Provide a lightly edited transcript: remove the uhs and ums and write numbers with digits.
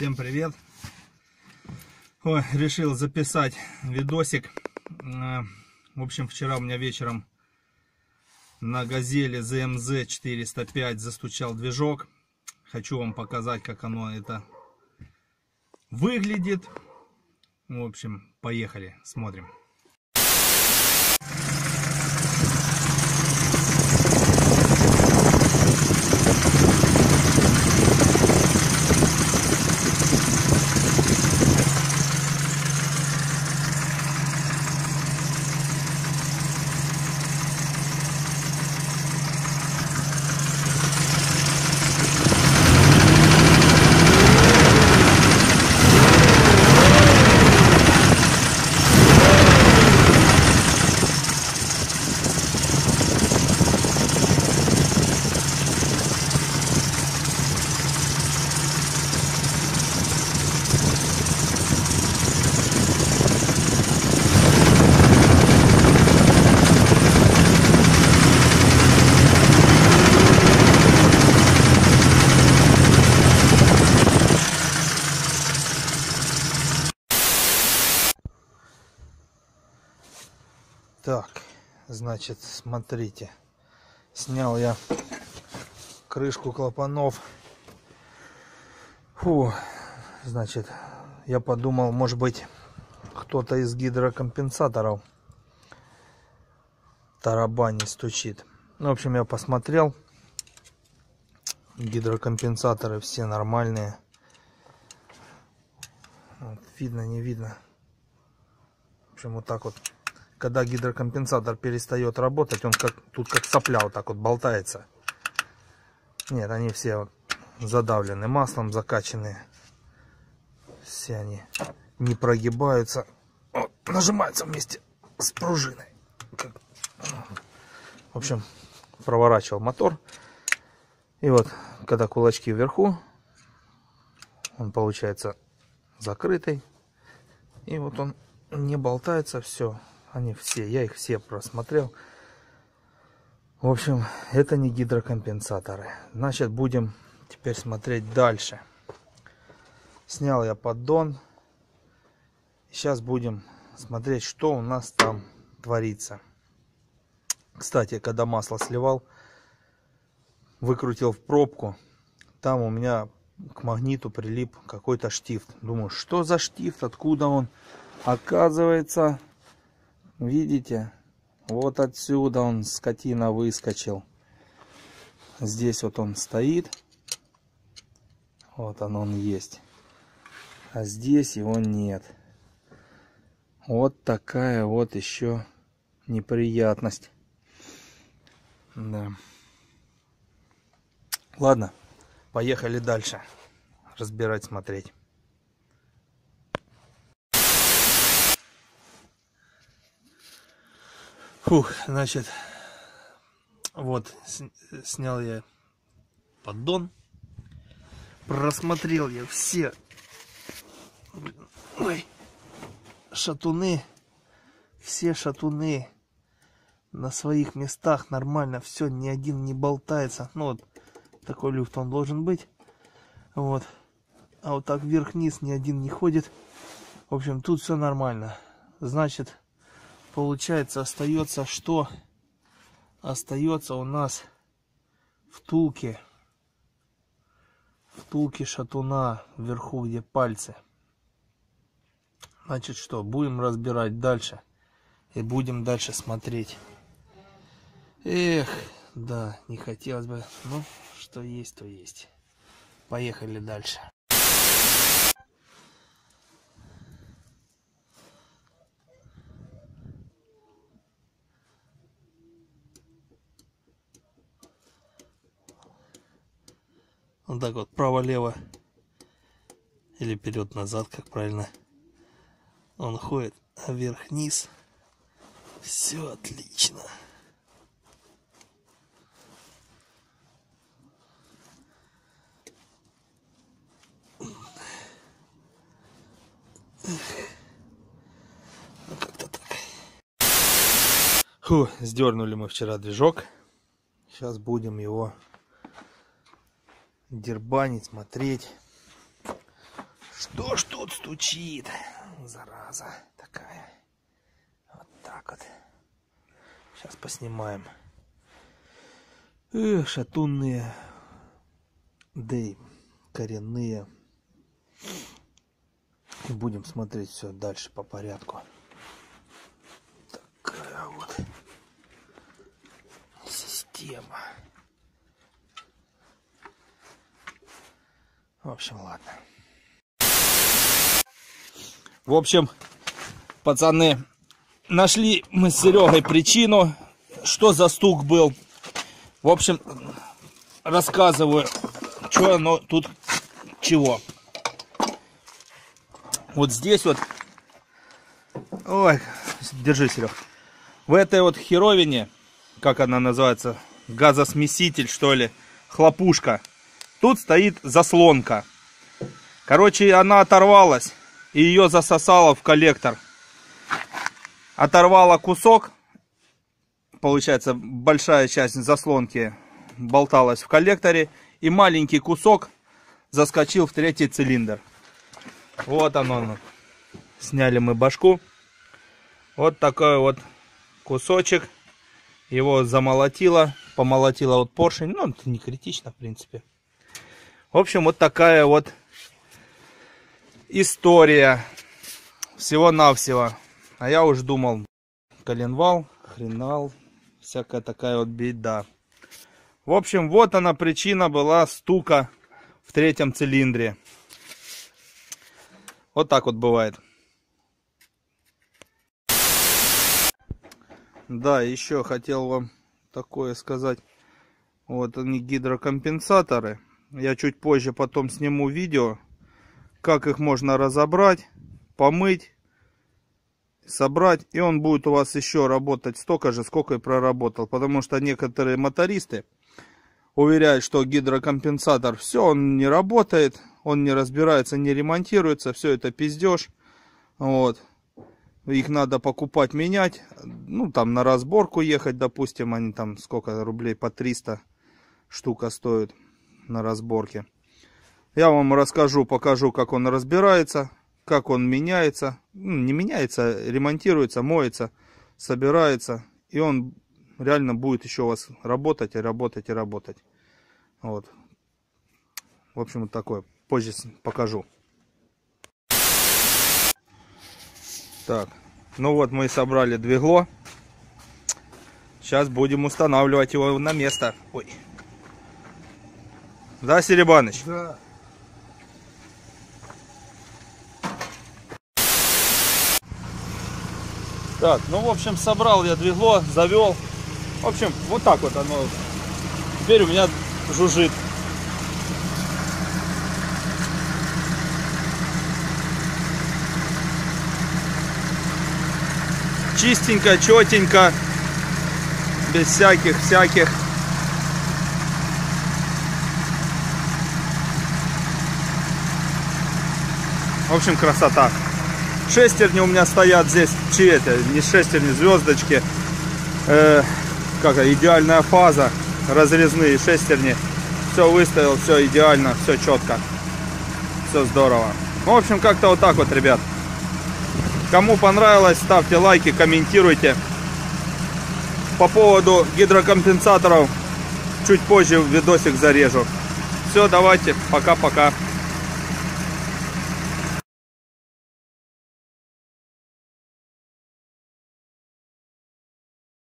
Всем привет! Ой, решил записать видосик. В общем, вчера у меня вечером на Газели ZMZ 405 застучал движок. Хочу вам показать, как оно это выглядит. В общем, поехали, смотрим. Так, значит, смотрите, снял я крышку клапанов. Фу, значит, я подумал, может быть, кто-то из гидрокомпенсаторов тарабани стучит. Ну, в общем, я посмотрел, гидрокомпенсаторы все нормальные. Вот, видно, не видно. В общем, вот так вот. Когда гидрокомпенсатор перестает работать, он тут как сопля вот так вот болтается. Нет, они все вот задавлены маслом, закачанные. Все они не прогибаются. Вот, нажимаются вместе с пружиной. В общем, проворачивал мотор. И вот, когда кулачки вверху, он получается закрытый. И вот он не болтается, все. Они все, я их все просмотрел. В общем, это не гидрокомпенсаторы. Значит, будем теперь смотреть дальше. Снял я поддон. Сейчас будем смотреть, что у нас там творится. Кстати, когда масло сливал, выкрутил в пробку. Там у меня к магниту прилип какой-то штифт. Думаю, что за штифт, откуда он? Оказывается... Видите, вот отсюда он, скотина, выскочил. Здесь вот он стоит. Вот он есть. А здесь его нет. Вот такая вот еще неприятность. Да. Ладно, поехали дальше. Разбирать, смотреть. Фух, значит, вот снял я поддон, просмотрел я все шатуны, все шатуны на своих местах нормально, все, ни один не болтается. Ну вот такой люфт он должен быть, вот, а вот так вверх-вниз ни один не ходит. В общем, тут все нормально. Значит, получается, остается что? Остается у нас втулки шатуна вверху, где пальцы. Значит, что? Будем разбирать дальше. И будем дальше смотреть. Эх, да, не хотелось бы. Ну, что есть, то есть. Поехали дальше. Вот так вот, право-лево или вперед-назад, как правильно. Он ходит, а вверх-вниз. Все отлично. Ну, как-то так. Фу, сдернули мы вчера движок. Сейчас будем его дербанить, смотреть. Кто ж тут стучит? Зараза такая. Вот так вот. Сейчас поснимаем. Шатунные, да и коренные. И будем смотреть все дальше по порядку. Такая вот система. В общем, ладно. В общем, пацаны, нашли мы с Серегой причину, что за стук был. В общем, рассказываю, что оно тут чего. Вот здесь вот, ой, держи, Серег. В этой вот херовине, как она называется, газосмеситель, что ли, хлопушка. Тут стоит заслонка. Короче, она оторвалась, и ее засосало в коллектор. Оторвала кусок. Получается, большая часть заслонки болталась в коллекторе. И маленький кусок заскочил в третий цилиндр. Вот оно. Сняли мы башку. Вот такой вот кусочек. Его замолотило. Помолотило вот поршень. Ну, это не критично, в принципе. В общем, вот такая вот история. Всего-навсего. А я уж думал, коленвал, хренал. Всякая такая вот беда. В общем, вот она причина была стука в третьем цилиндре. Вот так вот бывает. Да, еще хотел вам такое сказать. Вот они, гидрокомпенсаторы. Я чуть позже потом сниму видео, как их можно разобрать, помыть, собрать. И он будет у вас еще работать столько же, сколько и проработал. Потому что некоторые мотористы уверяют, что гидрокомпенсатор, все, он не работает, он не разбирается, не ремонтируется, все это пиздеж. Вот. Их надо покупать, менять. Ну, там на разборку ехать, допустим, они там сколько рублей, по 300 штука стоит на разборке. Я вам расскажу, покажу, как он разбирается, как он меняется. Ну, не меняется, ремонтируется, моется, собирается. И он реально будет еще у вас работать и работать и работать. Вот. В общем, вот такое. Позже покажу. Так. Ну вот мы собрали двигло. Сейчас будем устанавливать его на место. Ой. Да, Серебаныч? Да. Так, ну в общем собрал я двигло, завел. В общем, вот так вот оно теперь у меня жужжит. Чистенько, четенько, без всяких. В общем, красота. Шестерни у меня стоят здесь, не шестерни, звездочки. Идеальная фаза, разрезные шестерни. Все выставил, все идеально, все четко, все здорово. В общем, как-то вот так вот, ребят. Кому понравилось, ставьте лайки, комментируйте. По поводу гидрокомпенсаторов чуть позже видосик зарежу. Все, давайте, пока-пока.